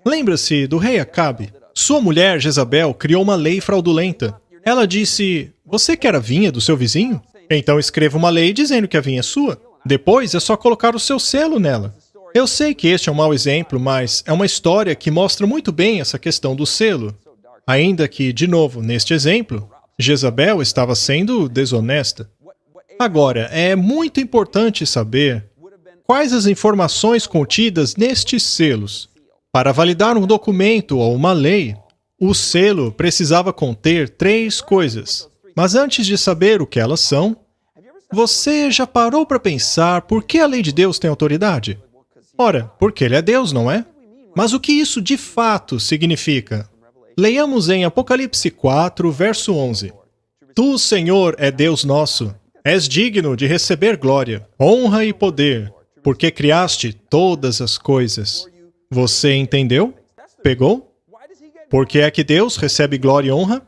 Lembra-se do rei Acabe. Sua mulher, Jezabel, criou uma lei fraudulenta. Ela disse, você quer a vinha do seu vizinho? Então escreva uma lei dizendo que a vinha é sua. Depois é só colocar o seu selo nela. Eu sei que este é um mau exemplo, mas é uma história que mostra muito bem essa questão do selo. Ainda que, de novo, neste exemplo, Jezabel estava sendo desonesta. Agora, é muito importante saber quais as informações contidas nestes selos. Para validar um documento ou uma lei, o selo precisava conter 3 coisas. Mas antes de saber o que elas são, você já parou para pensar por que a lei de Deus tem autoridade? Ora, porque Ele é Deus, não é? Mas o que isso de fato significa? Leiamos em Apocalipse 4, verso 11. Tu, Senhor, é Deus nosso. És digno de receber glória, honra e poder, porque criaste todas as coisas. Você entendeu? Pegou? Por que é que Deus recebe glória e honra?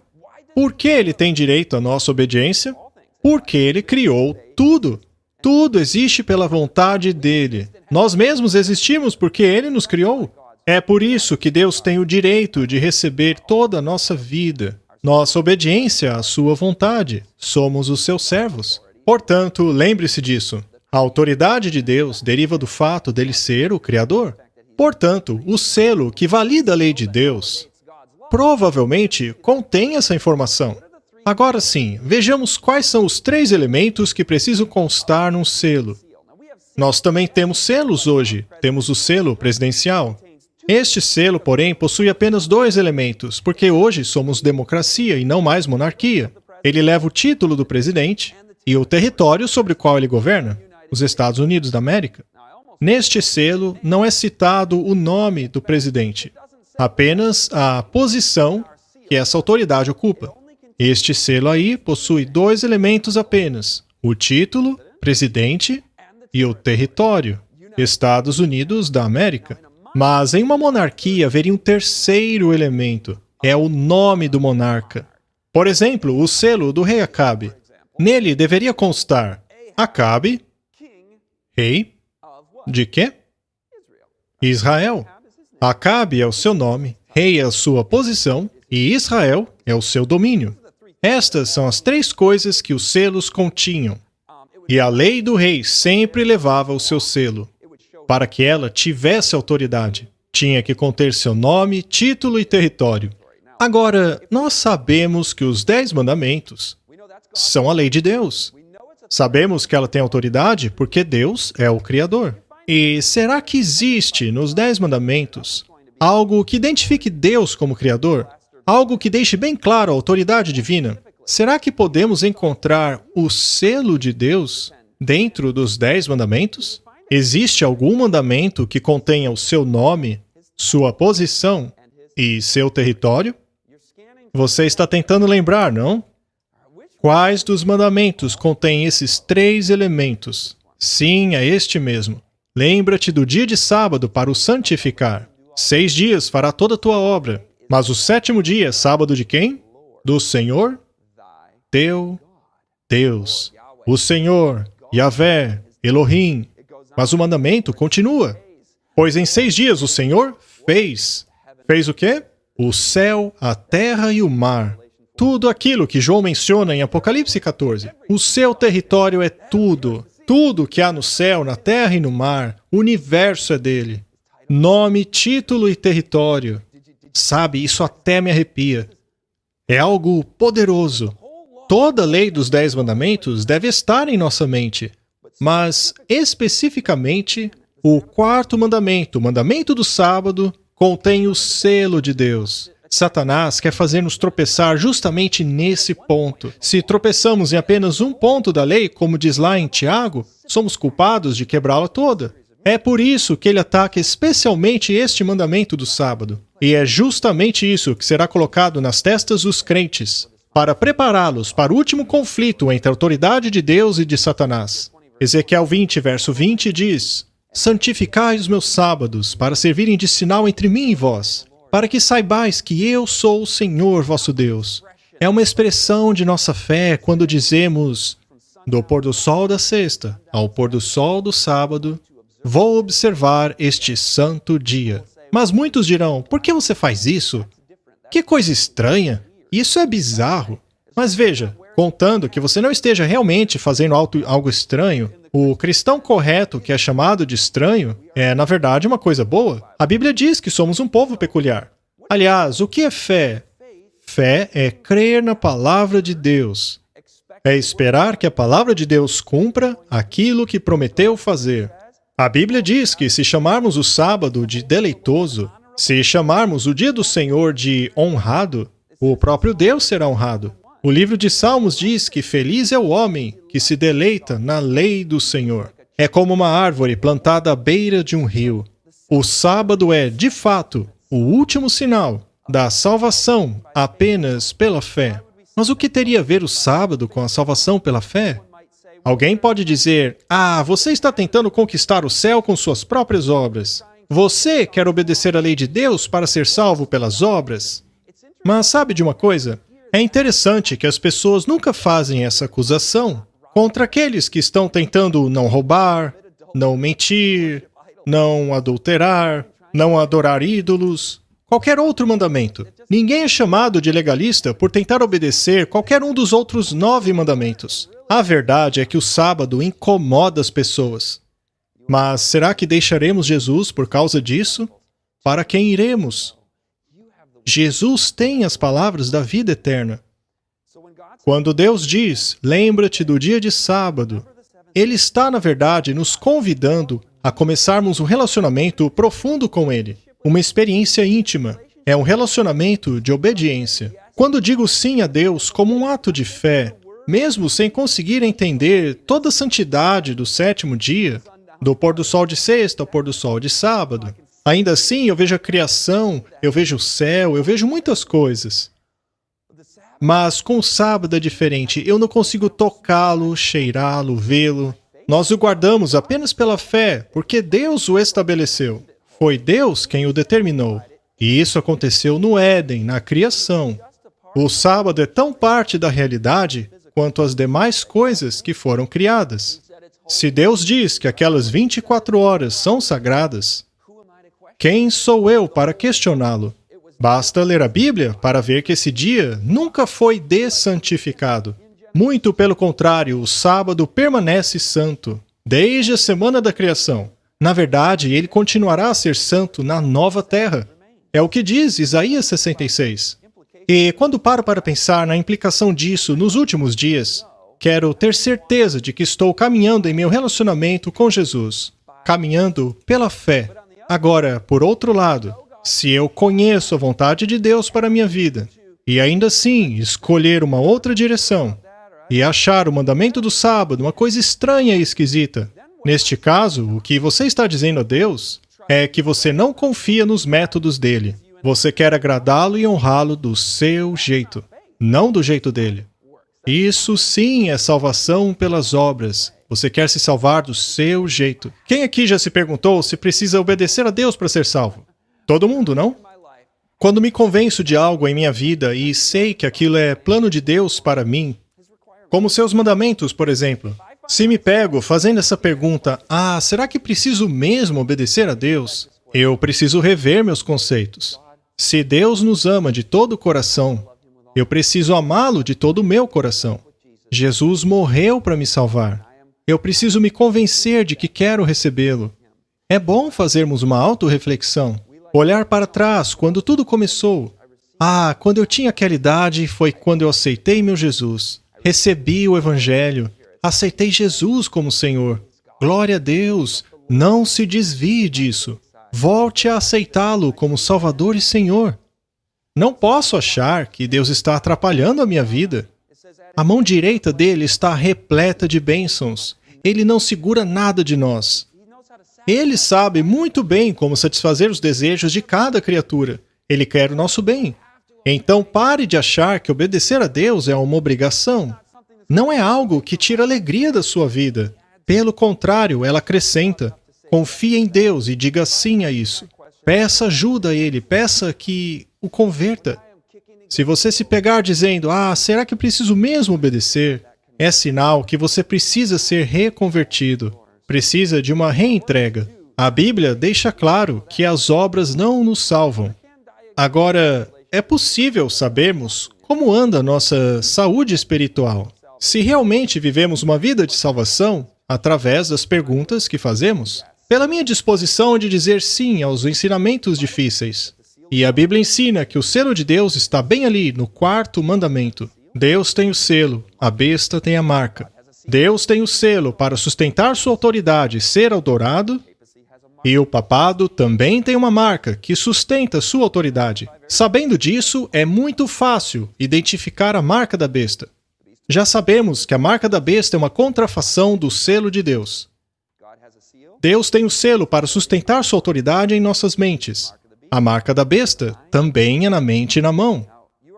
Por que Ele tem direito à nossa obediência? Porque Ele criou tudo. Tudo existe pela vontade dEle. Nós mesmos existimos porque Ele nos criou. É por isso que Deus tem o direito de receber toda a nossa vida, nossa obediência à sua vontade. Somos os seus servos. Portanto, lembre-se disso. A autoridade de Deus deriva do fato dele ser o Criador. Portanto, o selo que valida a lei de Deus provavelmente contém essa informação. Agora sim, vejamos quais são os 3 elementos que precisam constar num selo. Nós também temos selos hoje. Temos o selo presidencial. Este selo, porém, possui apenas 2 elementos, porque hoje somos democracia e não mais monarquia. Ele leva o título do presidente e o território sobre o qual ele governa, os Estados Unidos da América. Neste selo não é citado o nome do presidente, apenas a posição que essa autoridade ocupa. Este selo aí possui 2 elementos apenas, o título, presidente, e o território, Estados Unidos da América. Mas em uma monarquia haveria um 3º elemento, é o nome do monarca. Por exemplo, o selo do rei Acabe. Nele deveria constar Acabe, rei, de quê? Israel. Acabe é o seu nome, rei é a sua posição, e Israel é o seu domínio. Estas são as 3 coisas que os selos continham. E a lei do rei sempre levava o seu selo. Para que ela tivesse autoridade, tinha que conter seu nome, título e território. Agora, nós sabemos que os 10 mandamentos são a lei de Deus. Sabemos que ela tem autoridade porque Deus é o Criador. E será que existe nos 10 mandamentos algo que identifique Deus como Criador? Algo que deixe bem claro a autoridade divina? Será que podemos encontrar o selo de Deus dentro dos 10 mandamentos? Existe algum mandamento que contenha o seu nome, sua posição e seu território? Você está tentando lembrar, não? Quais dos mandamentos contém esses 3 elementos? Sim, é este mesmo. Lembra-te do dia de sábado para o santificar. 6 dias fará toda a tua obra. Mas o 7º dia é sábado de quem? Do Senhor, teu Deus. O Senhor, Yahvé, Elohim. Mas o mandamento continua. Pois em 6 dias o Senhor fez. Fez o quê? O céu, a terra e o mar. Tudo aquilo que João menciona em Apocalipse 14. O seu território é tudo. Tudo que há no céu, na terra e no mar. O universo é dele. Nome, título e território. Sabe, isso até me arrepia. É algo poderoso. Toda a lei dos 10 mandamentos deve estar em nossa mente. Mas, especificamente, o 4º mandamento, o mandamento do sábado, contém o selo de Deus. Satanás quer fazer-nos tropeçar justamente nesse ponto. Se tropeçamos em apenas um ponto da lei, como diz lá em Tiago, somos culpados de quebrá-la toda. É por isso que ele ataca especialmente este mandamento do sábado. E é justamente isso que será colocado nas testas dos crentes, para prepará-los para o último conflito entre a autoridade de Deus e de Satanás. Ezequiel 20, verso 20 diz: santificai os meus sábados, para servirem de sinal entre mim e vós, para que saibais que eu sou o Senhor vosso Deus. É uma expressão de nossa fé quando dizemos: do pôr do sol da sexta ao pôr do sol do sábado, vou observar este santo dia. Mas muitos dirão: por que você faz isso? Que coisa estranha! Isso é bizarro. Mas veja, contando que você não esteja realmente fazendo algo estranho, o cristão correto, que é chamado de estranho, é, na verdade, uma coisa boa. A Bíblia diz que somos um povo peculiar. Aliás, o que é fé? Fé é crer na palavra de Deus. É esperar que a palavra de Deus cumpra aquilo que prometeu fazer. A Bíblia diz que se chamarmos o sábado de deleitoso, se chamarmos o dia do Senhor de honrado, o próprio Deus será honrado. O livro de Salmos diz que feliz é o homem que se deleita na lei do Senhor. É como uma árvore plantada à beira de um rio. O sábado é, de fato, o último sinal da salvação apenas pela fé. Mas o que teria a ver o sábado com a salvação pela fé? Alguém pode dizer: ah, você está tentando conquistar o céu com suas próprias obras. Você quer obedecer à lei de Deus para ser salvo pelas obras? Mas sabe de uma coisa? É interessante que as pessoas nunca fazem essa acusação contra aqueles que estão tentando não roubar, não mentir, não adulterar, não adorar ídolos, qualquer outro mandamento. Ninguém é chamado de legalista por tentar obedecer qualquer um dos outros 9 mandamentos. A verdade é que o sábado incomoda as pessoas. Mas será que deixaremos Jesus por causa disso? Para quem iremos? Jesus tem as palavras da vida eterna. Quando Deus diz, lembra-te do dia de sábado, Ele está, na verdade, nos convidando a começarmos um relacionamento profundo com Ele. Uma experiência íntima. É um relacionamento de obediência. Quando digo sim a Deus como um ato de fé, mesmo sem conseguir entender toda a santidade do 7º dia, do pôr do sol de sexta ao pôr do sol de sábado, ainda assim eu vejo a criação, eu vejo o céu, eu vejo muitas coisas. Mas com o sábado é diferente, eu não consigo tocá-lo, cheirá-lo, vê-lo. Nós o guardamos apenas pela fé, porque Deus o estabeleceu. Foi Deus quem o determinou. E isso aconteceu no Éden, na criação. O sábado é tão parte da realidade quanto as demais coisas que foram criadas. Se Deus diz que aquelas 24 horas são sagradas, quem sou eu para questioná-lo? Basta ler a Bíblia para ver que esse dia nunca foi dessantificado. Muito pelo contrário, o sábado permanece santo, desde a semana da criação. Na verdade, ele continuará a ser santo na nova terra. É o que diz Isaías 66. E quando paro para pensar na implicação disso nos últimos dias, quero ter certeza de que estou caminhando em meu relacionamento com Jesus, caminhando pela fé. Agora, por outro lado, se eu conheço a vontade de Deus para a minha vida, e ainda assim escolher uma outra direção, e achar o mandamento do sábado uma coisa estranha e esquisita, neste caso, o que você está dizendo a Deus é que você não confia nos métodos dele. Você quer agradá-lo e honrá-lo do seu jeito, não do jeito dele. Isso sim é salvação pelas obras. Você quer se salvar do seu jeito. Quem aqui já se perguntou se precisa obedecer a Deus para ser salvo? Todo mundo, não? Quando me convenço de algo em minha vida e sei que aquilo é plano de Deus para mim, como seus mandamentos, por exemplo, se me pego fazendo essa pergunta, será que preciso mesmo obedecer a Deus? Eu preciso rever meus conceitos. Se Deus nos ama de todo o coração, eu preciso amá-lo de todo o meu coração. Jesus morreu para me salvar. Eu preciso me convencer de que quero recebê-lo. É bom fazermos uma autorreflexão. Olhar para trás, quando tudo começou. Quando eu tinha aquela idade, foi quando eu aceitei meu Jesus. Recebi o Evangelho. Aceitei Jesus como Senhor. Glória a Deus. Não se desvie disso. Volte a aceitá-lo como Salvador e Senhor. Não posso achar que Deus está atrapalhando a minha vida. A mão direita dele está repleta de bênçãos. Ele não segura nada de nós. Ele sabe muito bem como satisfazer os desejos de cada criatura. Ele quer o nosso bem. Então pare de achar que obedecer a Deus é uma obrigação. Não é algo que tira a alegria da sua vida. Pelo contrário, ela acrescenta. Confie em Deus e diga sim a isso. Peça ajuda a Ele, peça que o converta. Se você se pegar dizendo, será que preciso mesmo obedecer? É sinal que você precisa ser reconvertido. Precisa de uma reentrega. A Bíblia deixa claro que as obras não nos salvam. Agora, é possível sabermos como anda a nossa saúde espiritual, se realmente vivemos uma vida de salvação através das perguntas que fazemos? Pela minha disposição de dizer sim aos ensinamentos difíceis. E a Bíblia ensina que o selo de Deus está bem ali, no 4º mandamento. Deus tem o selo, a besta tem a marca. Deus tem o selo para sustentar sua autoridade, ser adorado, e o papado também tem uma marca que sustenta sua autoridade. Sabendo disso, é muito fácil identificar a marca da besta. Já sabemos que a marca da besta é uma contrafação do selo de Deus. Deus tem o selo para sustentar sua autoridade em nossas mentes. A marca da besta também é na mente e na mão.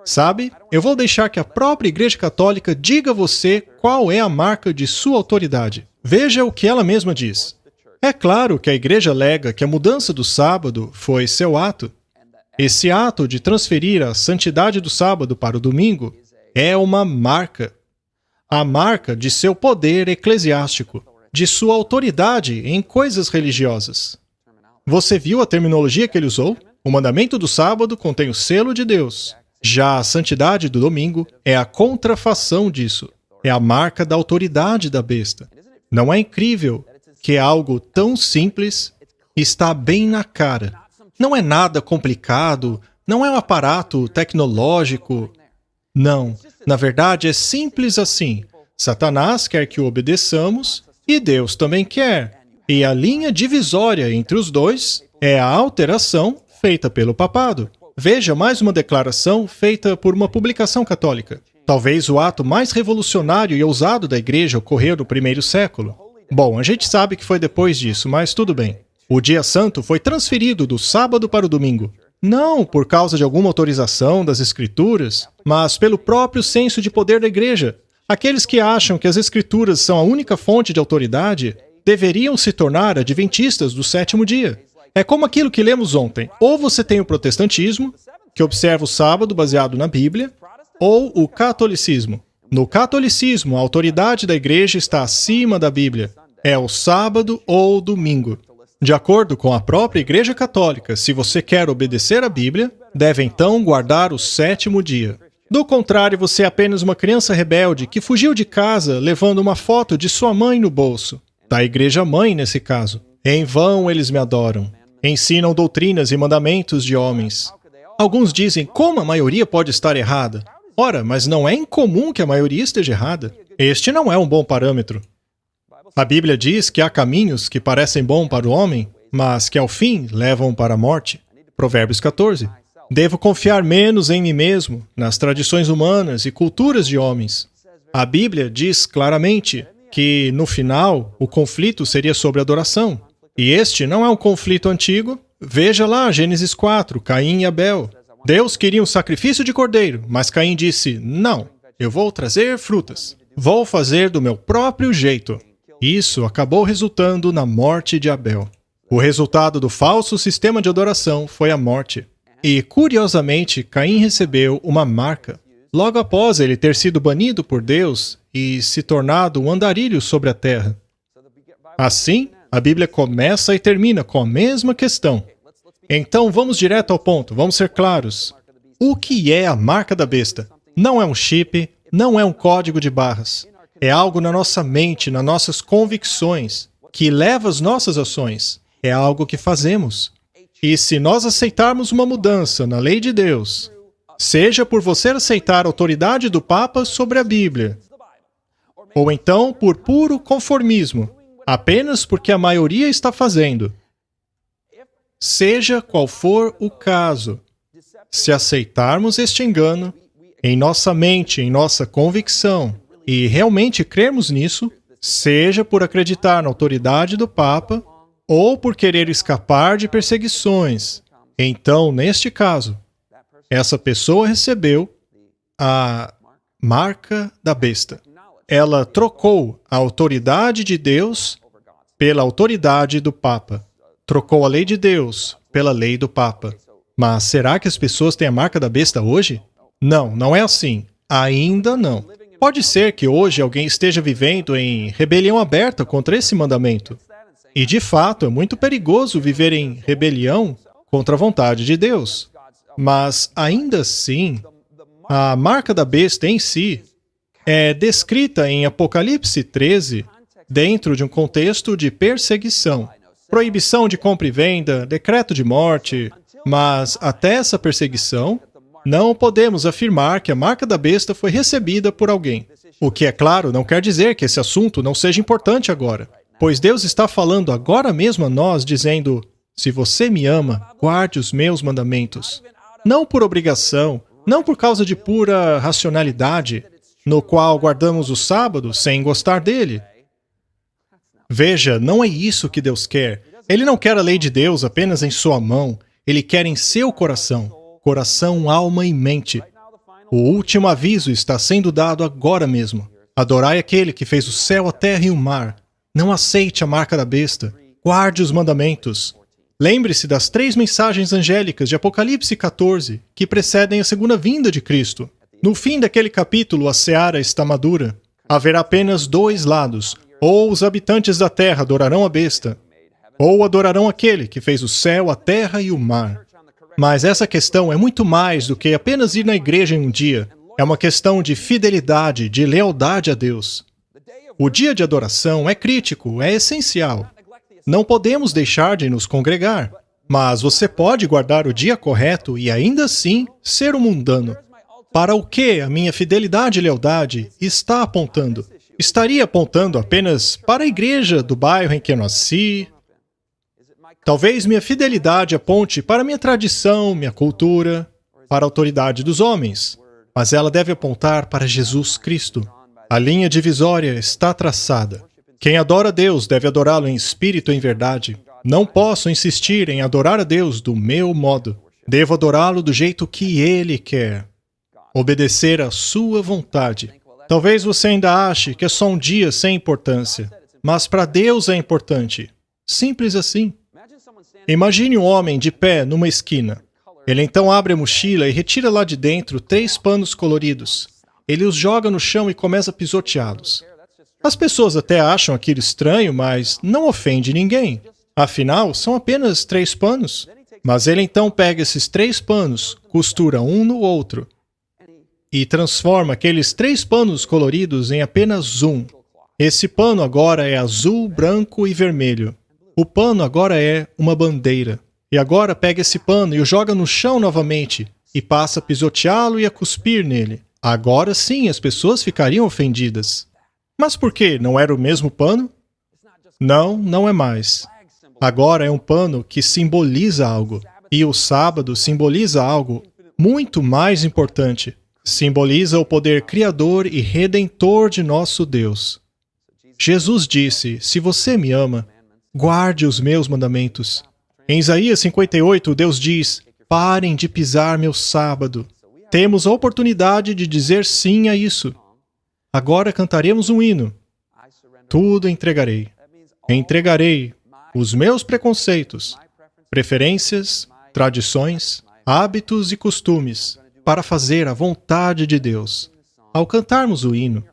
Sabe, eu vou deixar que a própria Igreja Católica diga a você qual é a marca de sua autoridade. Veja o que ela mesma diz. É claro que a Igreja alega que a mudança do sábado foi seu ato. Esse ato de transferir a santidade do sábado para o domingo é uma marca. A marca de seu poder eclesiástico, de sua autoridade em coisas religiosas. Você viu a terminologia que ele usou? O mandamento do sábado contém o selo de Deus. Já a santidade do domingo é a contrafação disso. É a marca da autoridade da besta. Não é incrível que algo tão simples está bem na cara? Não é nada complicado, não é um aparato tecnológico. Não, na verdade é simples assim. Satanás quer que o obedeçamos e Deus também quer. E a linha divisória entre os dois é a alteração feita pelo papado. Veja mais uma declaração feita por uma publicação católica. Talvez o ato mais revolucionário e ousado da Igreja ocorreu no 1º século. Bom, a gente sabe que foi depois disso, mas tudo bem. O dia santo foi transferido do sábado para o domingo. Não por causa de alguma autorização das Escrituras, mas pelo próprio senso de poder da Igreja. Aqueles que acham que as Escrituras são a única fonte de autoridade deveriam se tornar adventistas do 7º dia. É como aquilo que lemos ontem. Ou você tem o protestantismo, que observa o sábado baseado na Bíblia, ou o catolicismo. No catolicismo, a autoridade da Igreja está acima da Bíblia. É o sábado ou o domingo. De acordo com a própria Igreja Católica, se você quer obedecer à Bíblia, deve então guardar o 7º dia. Do contrário, você é apenas uma criança rebelde que fugiu de casa levando uma foto de sua mãe no bolso. Da Igreja Mãe, nesse caso. Em vão eles me adoram. Ensinam doutrinas e mandamentos de homens. Alguns dizem, como a maioria pode estar errada? Ora, mas não é incomum que a maioria esteja errada. Este não é um bom parâmetro. A Bíblia diz que há caminhos que parecem bons para o homem, mas que ao fim levam para a morte. Provérbios 14. Devo confiar menos em mim mesmo, nas tradições humanas e culturas de homens. A Bíblia diz claramente que, no final, o conflito seria sobre adoração. E este não é um conflito antigo. Veja lá, Gênesis 4, Caim e Abel. Deus queria um sacrifício de cordeiro, mas Caim disse, não, eu vou trazer frutas. Vou fazer do meu próprio jeito. Isso acabou resultando na morte de Abel. O resultado do falso sistema de adoração foi a morte. E, curiosamente, Caim recebeu uma marca. Logo após ele ter sido banido por Deus e se tornado um andarilho sobre a terra. Assim, a Bíblia começa e termina com a mesma questão. Então, vamos direto ao ponto, vamos ser claros. O que é a marca da besta? Não é um chip, não é um código de barras. É algo na nossa mente, nas nossas convicções, que leva as nossas ações. É algo que fazemos. E se nós aceitarmos uma mudança na lei de Deus, seja por você aceitar a autoridade do Papa sobre a Bíblia, ou então por puro conformismo, apenas porque a maioria está fazendo, seja qual for o caso, se aceitarmos este engano em nossa mente, em nossa convicção, e realmente crermos nisso, seja por acreditar na autoridade do Papa, ou por querer escapar de perseguições, então, neste caso, essa pessoa recebeu a marca da besta. Ela trocou a autoridade de Deus pela autoridade do Papa. Trocou a lei de Deus pela lei do Papa. Mas será que as pessoas têm a marca da besta hoje? Não, não é assim. Ainda não. Pode ser que hoje alguém esteja vivendo em rebelião aberta contra esse mandamento. E, de fato, é muito perigoso viver em rebelião contra a vontade de Deus. Mas, ainda assim, a marca da besta em si é descrita em Apocalipse 13 dentro de um contexto de perseguição. Proibição de compra e venda, decreto de morte, mas até essa perseguição, não podemos afirmar que a marca da besta foi recebida por alguém. O que, é claro, não quer dizer que esse assunto não seja importante agora, pois Deus está falando agora mesmo a nós, dizendo, se você me ama, guarde os meus mandamentos. Não por obrigação, não por causa de pura racionalidade, no qual guardamos o sábado sem gostar dele. Veja, não é isso que Deus quer. Ele não quer a lei de Deus apenas em sua mão, Ele quer em seu coração. Coração, alma e mente. O último aviso está sendo dado agora mesmo. Adorai aquele que fez o céu, a terra e o mar. Não aceite a marca da besta. Guarde os mandamentos. Lembre-se das 3 mensagens angélicas de Apocalipse 14, que precedem a segunda vinda de Cristo. No fim daquele capítulo, a seara está madura. Haverá apenas 2 lados. Ou os habitantes da terra adorarão a besta, ou adorarão aquele que fez o céu, a terra e o mar. Mas essa questão é muito mais do que apenas ir na igreja em um dia. É uma questão de fidelidade, de lealdade a Deus. O dia de adoração é crítico, é essencial. Não podemos deixar de nos congregar. Mas você pode guardar o dia correto e ainda assim ser um mundano. Para o que a minha fidelidade e lealdade está apontando? Estaria apontando apenas para a igreja do bairro em que eu nasci? Talvez minha fidelidade aponte para minha tradição, minha cultura, para a autoridade dos homens. Mas ela deve apontar para Jesus Cristo. A linha divisória está traçada. Quem adora a Deus deve adorá-lo em espírito e em verdade. Não posso insistir em adorar a Deus do meu modo. Devo adorá-lo do jeito que Ele quer. Obedecer à sua vontade. Talvez você ainda ache que é só um dia sem importância, mas para Deus é importante. Simples assim. Imagine um homem de pé numa esquina. Ele então abre a mochila e retira lá de dentro 3 panos coloridos. Ele os joga no chão e começa a pisoteá-los. As pessoas até acham aquilo estranho, mas não ofende ninguém. Afinal, são apenas 3 panos. Mas ele então pega esses 3 panos, costura um no outro, e transforma aqueles 3 panos coloridos em apenas um. Esse pano agora é azul, branco e vermelho. O pano agora é uma bandeira. E agora pega esse pano e o joga no chão novamente, e passa a pisoteá-lo e a cuspir nele. Agora sim as pessoas ficariam ofendidas. Mas por quê? Não era o mesmo pano? Não, não é mais. Agora é um pano que simboliza algo. E o sábado simboliza algo muito mais importante. Simboliza o poder criador e redentor de nosso Deus. Jesus disse, se você me ama, guarde os meus mandamentos. Em Isaías 58, Deus diz: parem de pisar meu sábado. Temos a oportunidade de dizer sim a isso. Agora cantaremos um hino. Tudo entregarei. Entregarei os meus preconceitos, preferências, tradições, hábitos e costumes para fazer a vontade de Deus. Ao cantarmos o hino,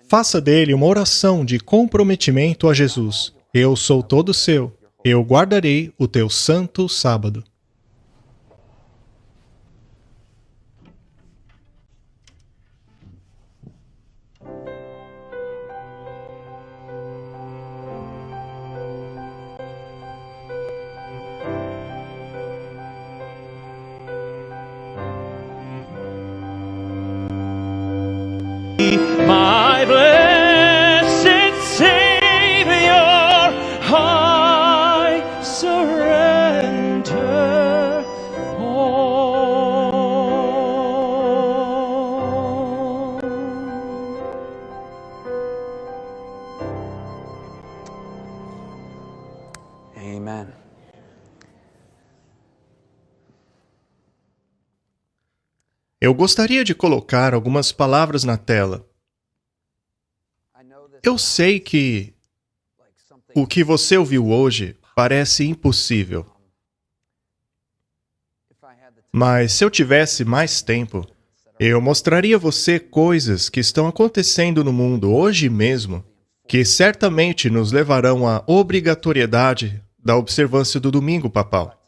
faça dele uma oração de comprometimento a Jesus. Eu sou todo seu. Eu guardarei o teu santo sábado. My blessed Savior, I surrender all. Amen. Eu gostaria de colocar algumas palavras na tela. Eu sei que o que você ouviu hoje parece impossível. Mas se eu tivesse mais tempo, eu mostraria a você coisas que estão acontecendo no mundo hoje mesmo, que certamente nos levarão à obrigatoriedade da observância do domingo papal.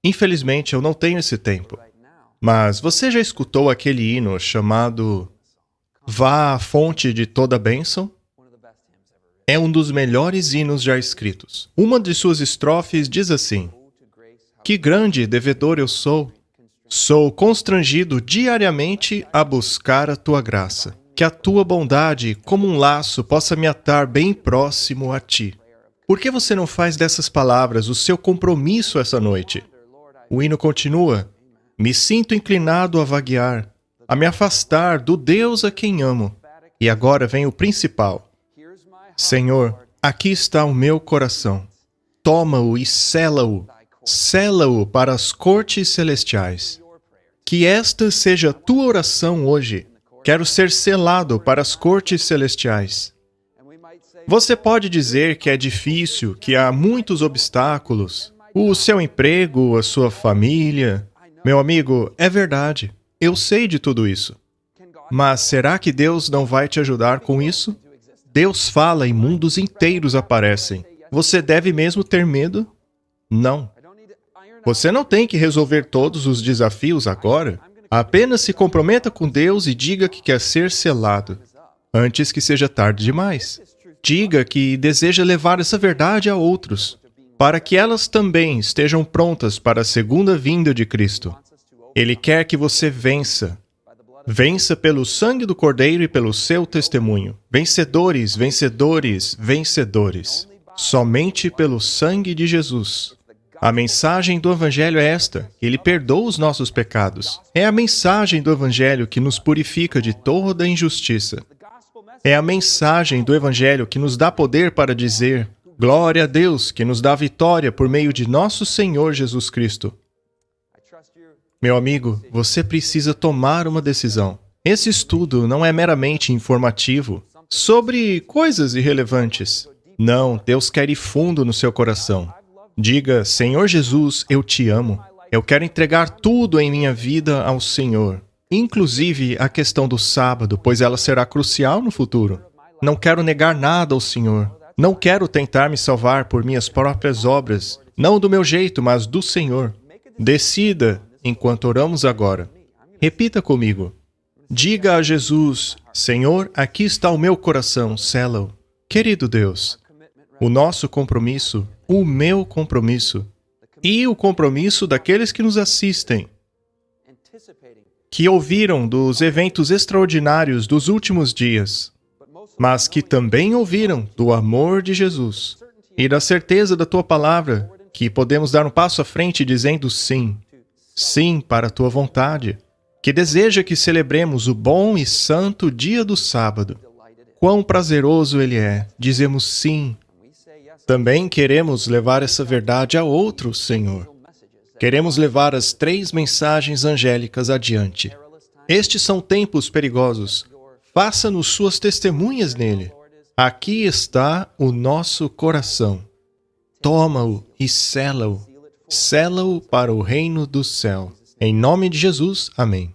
Infelizmente, eu não tenho esse tempo. Mas você já escutou aquele hino chamado Vá à fonte de toda bênção? É um dos melhores hinos já escritos. Uma de suas estrofes diz assim: que grande devedor eu sou! Sou constrangido diariamente a buscar a tua graça. Que a tua bondade, como um laço, possa me atar bem próximo a ti. Por que você não faz dessas palavras o seu compromisso essa noite? O hino continua: me sinto inclinado a vaguear, a me afastar do Deus a quem amo. E agora vem o principal. Senhor, aqui está o meu coração. Toma-o e sela-o. Sela-o para as cortes celestiais. Que esta seja a tua oração hoje. Quero ser selado para as cortes celestiais. Você pode dizer que é difícil, que há muitos obstáculos. O seu emprego, a sua família. Meu amigo, é verdade. Eu sei de tudo isso. Mas será que Deus não vai te ajudar com isso? Deus fala e mundos inteiros aparecem. Você deve mesmo ter medo? Não. Você não tem que resolver todos os desafios agora. Apenas se comprometa com Deus e diga que quer ser selado, antes que seja tarde demais. Diga que deseja levar essa verdade a outros, para que elas também estejam prontas para a segunda vinda de Cristo. Ele quer que você vença. Vença pelo sangue do Cordeiro e pelo seu testemunho. Vencedores, vencedores, vencedores. Somente pelo sangue de Jesus. A mensagem do Evangelho é esta: Ele perdoa os nossos pecados. É a mensagem do Evangelho que nos purifica de toda injustiça. É a mensagem do Evangelho que nos dá poder para dizer: glória a Deus, que nos dá vitória por meio de nosso Senhor Jesus Cristo. Meu amigo, você precisa tomar uma decisão. Esse estudo não é meramente informativo sobre coisas irrelevantes. Não, Deus quer ir fundo no seu coração. Diga: Senhor Jesus, eu te amo. Eu quero entregar tudo em minha vida ao Senhor, inclusive a questão do sábado, pois ela será crucial no futuro. Não quero negar nada ao Senhor. Não quero tentar me salvar por minhas próprias obras, não do meu jeito, mas do Senhor. Decida enquanto oramos agora. Repita comigo. Diga a Jesus: Senhor, aqui está o meu coração, sela-o. Querido Deus, o nosso compromisso, o meu compromisso, e o compromisso daqueles que nos assistem, que ouviram dos eventos extraordinários dos últimos dias, mas que também ouviram do amor de Jesus e da certeza da Tua Palavra, que podemos dar um passo à frente dizendo sim. Sim para a Tua vontade, que deseja que celebremos o bom e santo dia do sábado. Quão prazeroso ele é, dizemos sim. Também queremos levar essa verdade a outros, Senhor. Queremos levar as 3 mensagens angélicas adiante. Estes são tempos perigosos. Faça-nos suas testemunhas nele. Aqui está o nosso coração. Toma-o e sela-o. Sela-o para o reino do céu. Em nome de Jesus, amém.